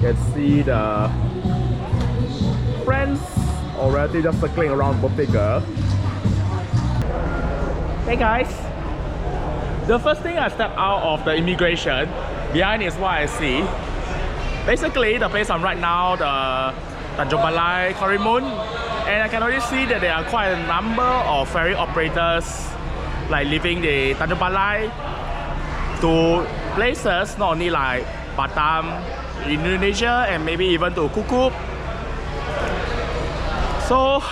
can see the friends or relatives just circling around birthday girl. Hey guys! The first thing I step out of the immigration, behind is what I see. Basically, the place I'm right now, the Tanjung Balai Karimun, and I can already see that there are quite a number of ferry operators like leaving the Tanjung Balai to places not only like Batam, Indonesia, and maybe even to Kukup. So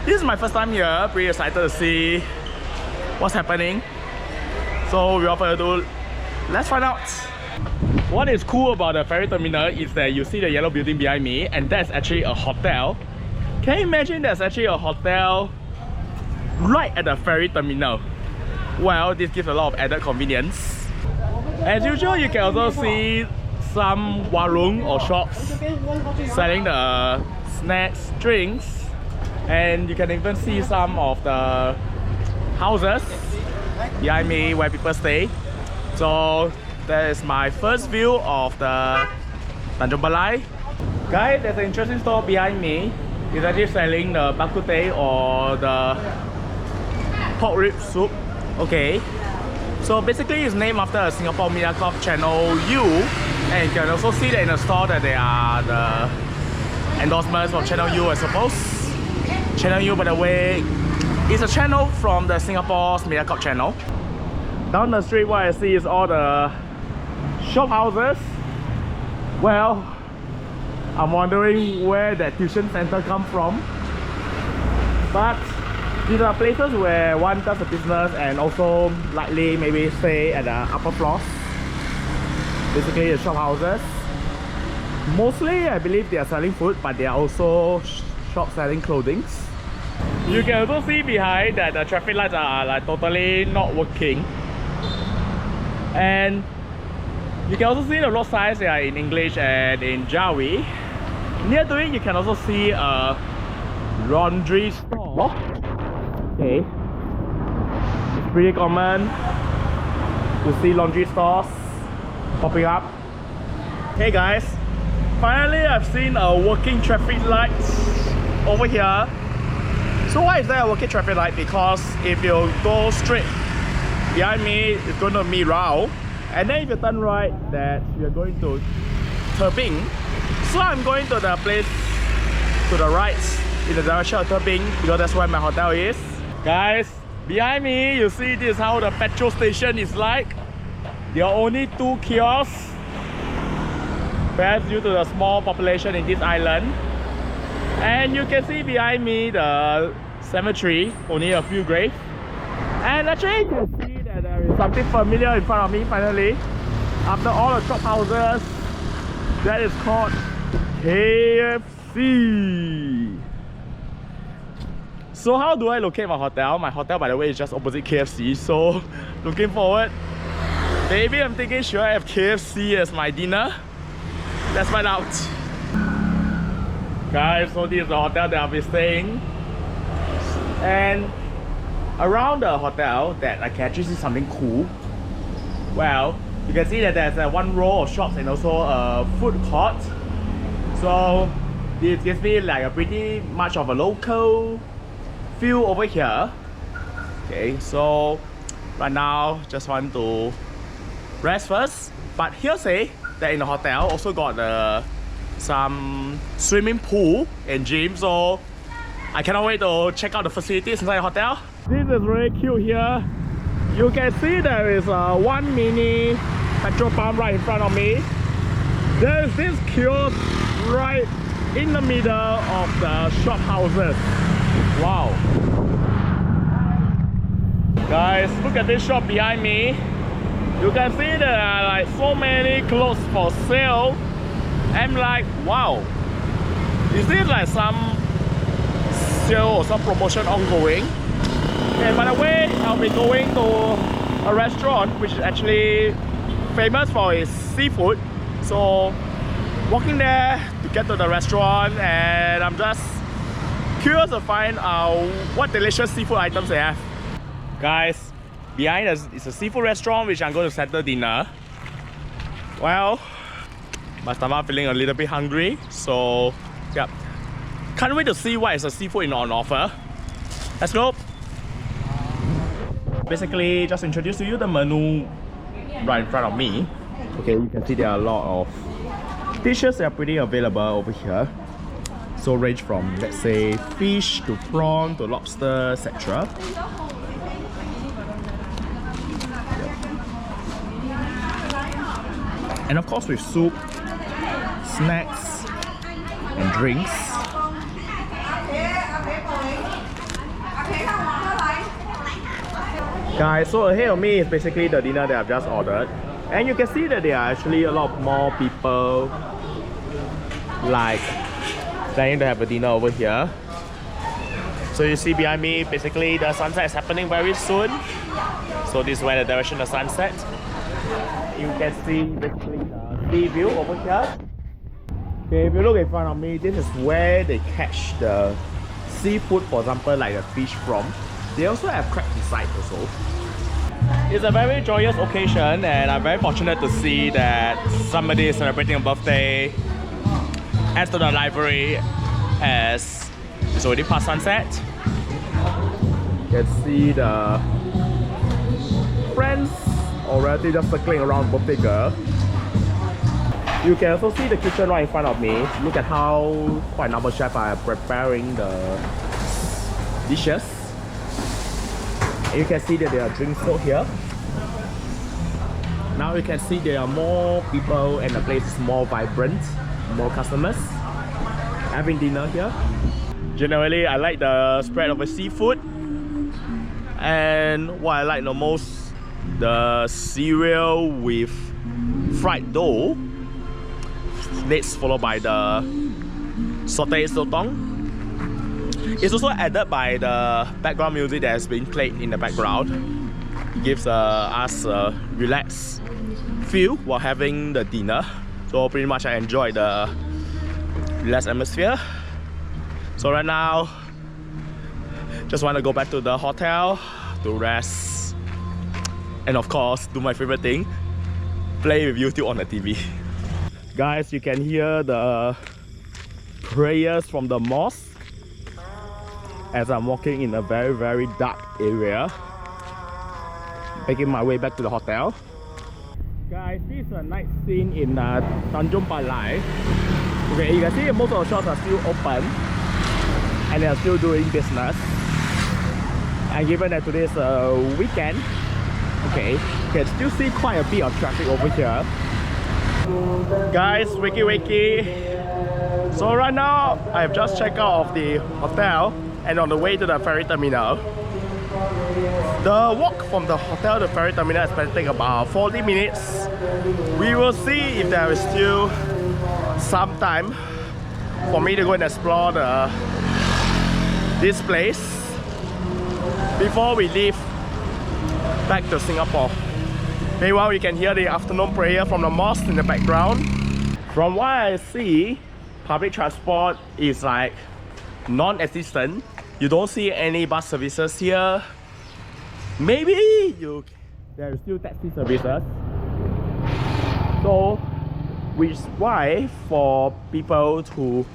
this is my first time here, pretty excited to see what's happening. So without further ado, let's find out. What is cool about the ferry terminal is that you see the yellow building behind me, and that's actually a hotel. Can you imagine there's actually a hotel right at the ferry terminal? Well, this gives a lot of added convenience. As usual, you can also see some warung or shops selling the snacks, drinks, and you can even see some of the houses behind me where people stay. So that is my first view of the Tanjung Balai. Guys, there's an interesting store behind me. It's actually selling the bak kut teh or the pork rib soup. Okay, so basically it's named after a Singapore Mediacorp channel U, and you can also see that in the store that there are the endorsements of channel U, I suppose. Channel U, by the way, is a channel from the Singapore's Mediacorp channel. Down the street, what I see is all the shop houses. Well, I'm wondering where that tuition center come from, but these are places where one does a business and also likely maybe stay at the upper floors. Basically the shop houses. Mostly I believe they are selling food, but they are also shops selling clothing. You can also see behind that the traffic lights are like totally not working. And you can also see the road signs, they are in English and in Jawi. Near to it, you can also see a laundry store. Okay, it's pretty common to see laundry stores popping up. Hey guys, finally I've seen a working traffic light over here. So why is there a working traffic light? Because if you go straight behind me, it's going to be round, and then if you turn right, that you're going to Tebing. So I'm going to the place to the right in the direction of Tebing because that's where my hotel is. Guys, behind me you see this is how the petrol station is like. There are only 2 kiosks, perhaps due to the small population in this island. And you can see behind me the cemetery, only a few graves. And actually you can see that there is something familiar in front of me finally. After all the shop houses, that is called KFC. So how do I locate my hotel? My hotel, by the way, is just opposite KFC. So looking forward. Maybe I'm thinking, should I have KFC as my dinner? Let's find out. Guys, so this is the hotel that I'll be staying. And around the hotel that I can actually see something cool. Well, you can see that there's one row of shops and also a food court. So this gives me like a pretty much of a local feel over here. Okay, so right now just want to rest first. But hearsay that in the hotel also got some swimming pool and gym, so I cannot wait to check out the facilities inside the hotel. This is really cute here. You can see there is one mini petrol pump right in front of me. There is this kiosk right in the middle of the shop houses. Wow. Guys, look at this shop behind me. You can see there are like so many clothes for sale. I'm like, wow, is this like some sale or some promotion ongoing? And by the way, I'll be going to a restaurant which is actually famous for its seafood. So walking there to get to the restaurant, and I'm just curious to find out what delicious seafood items they have. Guys, behind us is a seafood restaurant which I'm going to settle dinner. Well, my stomach feeling a little bit hungry. So, yeah. Can't wait to see what is the seafood on offer. Let's go. Basically, just introduce to you the menu right in front of me. Okay, you can see there are a lot of dishes that are pretty available over here. So range from, let's say, fish to prawn to lobster, etc. And of course with soup, snacks and drinks. Guys, so ahead of me is basically the dinner that I've just ordered. And you can see that there are actually a lot more people like planning to have a dinner over here. So you see behind me, basically the sunset is happening very soon. So this is where the direction of sunset. You can see basically the sea view over here. Okay, if you look in front of me, this is where they catch the seafood, for example, like the fish from. They also have crab inside also. It's a very joyous occasion and I'm very fortunate to see that somebody is celebrating a birthday adds to the library as it's already past sunset. You can see the friends or relatives just circling around the birthday girl. You can also see the kitchen right in front of me. Look at how quite a number of chefs are preparing the dishes. And you can see that there are drinks sold here. Now you can see there are more people and the place is more vibrant, more customers having dinner here. Generally, I like the spread of the seafood. And what I like the most, the cereal with fried dough. Next, followed by the sauteed sotong. It's also added by the background music that has been played in the background. It gives us a relaxed feel while having the dinner. So pretty much I enjoy the relaxed atmosphere. So right now, just want to go back to the hotel to rest. And of course, do my favorite thing, play with YouTube on the TV. Guys, you can hear the prayers from the mosque as I'm walking in a very dark area, making my way back to the hotel. Guys, this is a night scene in Tanjung Balai. Okay, you can see most of the shops are still open and they are still doing business. And given that today is a weekend, okay, you can still see quite a bit of traffic over here. Guys, wakey. So right now, I've just checked out of the hotel and on the way to the ferry terminal. The walk from the hotel to the ferry terminal is going to take about 40 minutes. We will see if there is still some time for me to go and explore this place before we leave back to Singapore. Meanwhile, you can hear the afternoon prayer from the mosque in the background. From what I see, public transport is like non-existent. You don't see any bus services here. Maybe there is still taxi services. So, which is why for people to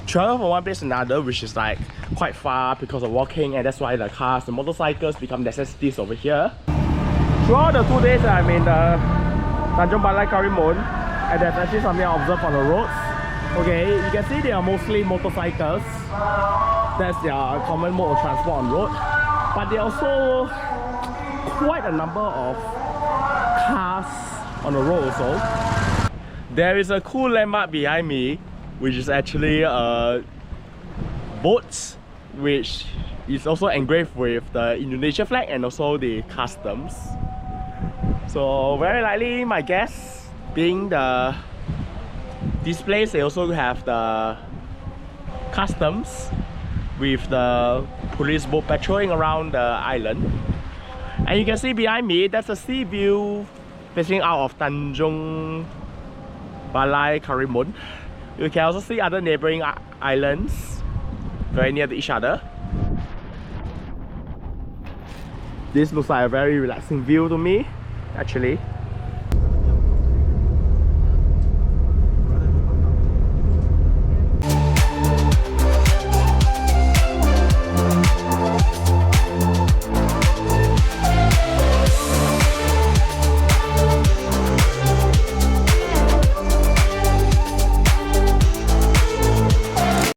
travel from one place to another, which is like quite far because of walking, and that's why the cars, the motorcycles become necessities over here. Throughout the 2 days I'm in the Tanjung Balai Karimun, and there's actually something I observed on the roads. Okay, you can see they are mostly motorcycles. That's their common mode of transport on road. But there are also quite a number of cars on the road also. There is a cool landmark behind me, which is actually a boat, which is also engraved with the Indonesia flag and also the customs. So very likely, my guess, being this place, they also have the customs with the police boat patrolling around the island. And you can see behind me, that's a sea view facing out of Tanjung Balai Karimun. You can also see other neighboring islands very near to each other. This looks like a very relaxing view to me, actually.